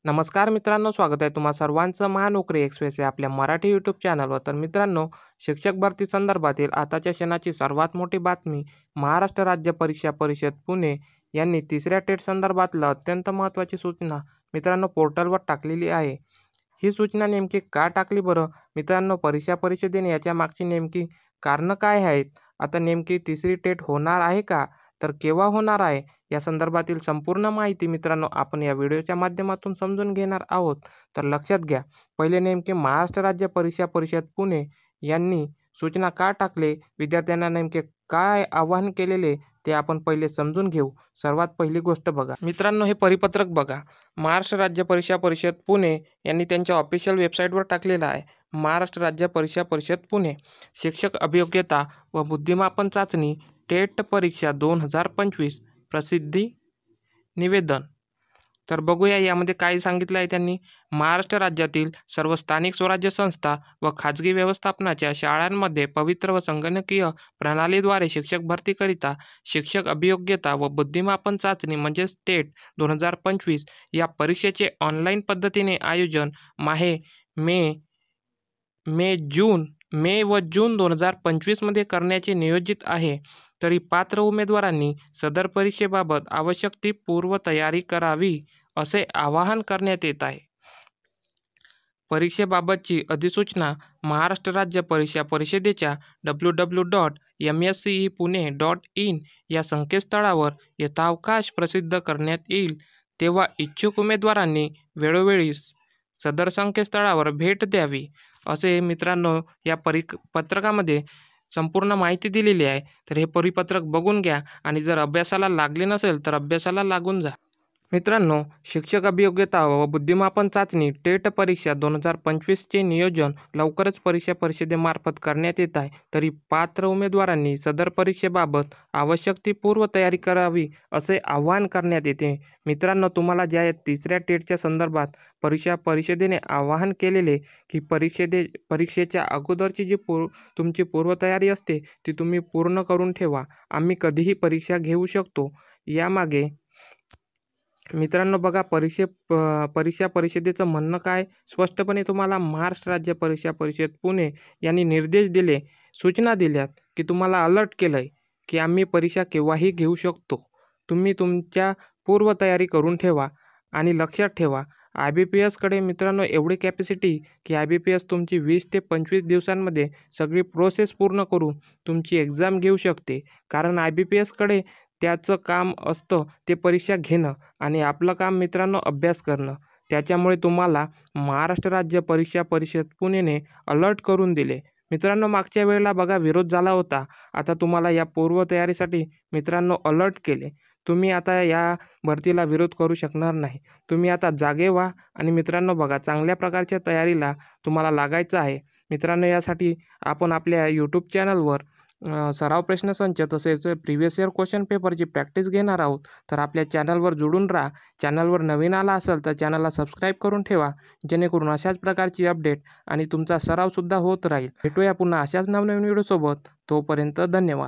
नमस्कार मित्रांनो, स्वागत आहे तुम्हा सर्वांचं महानोकरी एक्सप्रेस या आपल्या मराठी यूट्यूब चॅनलवर. तर मित्रांनो, शिक्षक भरती संदर्भातील आताच्या क्षणाची सर्वात मोठी बातमी. महाराष्ट्र राज्य परीक्षा परिषद पुणे यांनी तिसऱ्या टेट संदर्भातलं अत्यंत महत्त्वाची सूचना मित्रांनो पोर्टलवर टाकलेली आहे. ही सूचना नेमकी का टाकली बरं मित्रांनो? परीक्षा परिषदेने याच्या मागची नेमकी कारणं काय आहेत? आता नेमकी तिसरी टेट होणार आहे का? तर केव्हा होणार आहे? या संदर्भातील संपूर्ण माहिती मित्रांनो आपण या व्हिडिओच्या माध्यमातून समजून घेणार आहोत. तर लक्षात घ्या, पहिले नेमके महाराष्ट्र राज्य परीक्षा परिषद पुणे यांनी सूचना का टाकले, विद्यार्थ्यांना नेमके काय आवाहन केलेले ते आपण पहिले समजून घेऊ. सर्वात पहिली गोष्ट बघा मित्रांनो, हे परिपत्रक बघा. महाराष्ट्र राज्य परीक्षा परिषद पुणे यांनी त्यांच्या ऑफिशियल वेबसाईटवर टाकलेलं आहे. महाराष्ट्र राज्य परीक्षा परिषद पुणे शिक्षक अभियोग्यता व बुद्धिमापन चाचणी टेट परीक्षा 2025 प्रसिद्धी निवेदन. तर बघूया यामध्ये काय सांगितलं आहे त्यांनी. महाराष्ट्र राज्यातील सर्व स्थानिक स्वराज्य संस्था व खाजगी व्यवस्थापनाच्या शाळांमध्ये पवित्र व संगणकीय प्रणालीद्वारे शिक्षक भरतीकरिता शिक्षक अभियोग्यता व बुद्धिमापन चाचणी म्हणजेच टेट 2025 या परीक्षेचे ऑनलाईन पद्धतीने आयोजन मे व जून 2025 मध्ये करण्याचे नियोजित आहे. तरी पात्र उमेदवारांनी सदर परीक्षेबाबत आवश्यक ती पूर्वतयारी करावी असे आवाहन करण्यात येत आहे. परीक्षेबाबतची अधिसूचना महाराष्ट्र राज्य परीक्षा परिषदेच्या www.mscepune.in या संकेतस्थळावर यथावकाश प्रसिद्ध करण्यात येईल. तेव्हा इच्छुक उमेदवारांनी वेळोवेळी सदर संकेतस्थळावर भेट द्यावी असे मित्रांनो या पत्रकामध्ये संपूर्ण माहिती दिलेली आहे. तर हे परिपत्रक बघून घ्या आणि जर अभ्यासाला लागले नसेल तर अभ्यासाला लागून जा. मित्रांनो, शिक्षक अभियोग्यता व बुद्धिमापन चाचणी टेट परीक्षा 2025चे नियोजन लवकरच परीक्षा परिषदेमार्फत करण्यात येत आहे. तरी पात्र उमेदवारांनी सदर परीक्षेबाबत आवश्यक ती पूर्वतयारी करावी असे आवाहन करण्यात येते. मित्रांनो, तुम्हाला ज्या तिसऱ्या टेटच्या संदर्भात परीक्षा परिषदेने आवाहन केलेले की परीक्षेच्या अगोदरची जी तुमची पूर्वतयारी असते ती तुम्ही पूर्ण करून ठेवा. आम्ही कधीही परीक्षा घेऊ शकतो. यामागे मित्रांनो बघा, परीक्षा परिषदेचं म्हणणं काय स्पष्टपणे तुम्हाला महाराष्ट्र राज्य परीक्षा परिषद पुणे यांनी निर्देश दिले, सूचना दिल्यात की तुम्हाला अलर्ट केलंय की आम्ही परीक्षा केव्हाही घेऊ शकतो. तुम्ही तुमच्या पूर्वतयारी करून ठेवा आणि लक्षात ठेवा, IBPSकडे मित्रांनो एवढी कॅपॅसिटी की IBPS तुमची 20 ते 25 दिवसांमध्ये सगळी प्रोसेस पूर्ण करून तुमची एक्झाम घेऊ शकते. कारण IBPSकडे त्याचं काम असतं ते परीक्षा घेणं आणि आपलं काम मित्रांनो अभ्यास करणं. त्याच्यामुळे तुम्हाला महाराष्ट्र राज्य परीक्षा परिषद पुणेने अलर्ट करून दिले. मित्रांनो, मागच्या वेळेला बघा विरोध झाला होता. आता तुम्हाला या पूर्वतयारीसाठी मित्रांनो अलर्ट केले. तुम्ही आता या भरतीला विरोध करू शकणार नाही. तुम्ही आता जागे व्हा आणि मित्रांनो बघा, चांगल्या प्रकारच्या तयारीला तुम्हाला लागायचं आहे. मित्रांनो, यासाठी आपण आपल्या यूट्यूब चॅनलवर सराव प्रश्नसंच तसेच प्रिव्हियस इयर क्वेश्चन पेपरची प्रॅक्टिस घेणार आहोत. तर आपल्या चॅनलवर जोडून राहा. चॅनलवर नवीन आला असेल तर चॅनलला सबस्क्राईब करून ठेवा, जेणेकरून अशाच प्रकारची अपडेट आणि तुमचा सरावसुद्धा होत राहील. भेटूया पुन्हा अशाच नवनवीन व्हिडिओसोबत. तोपर्यंत धन्यवाद.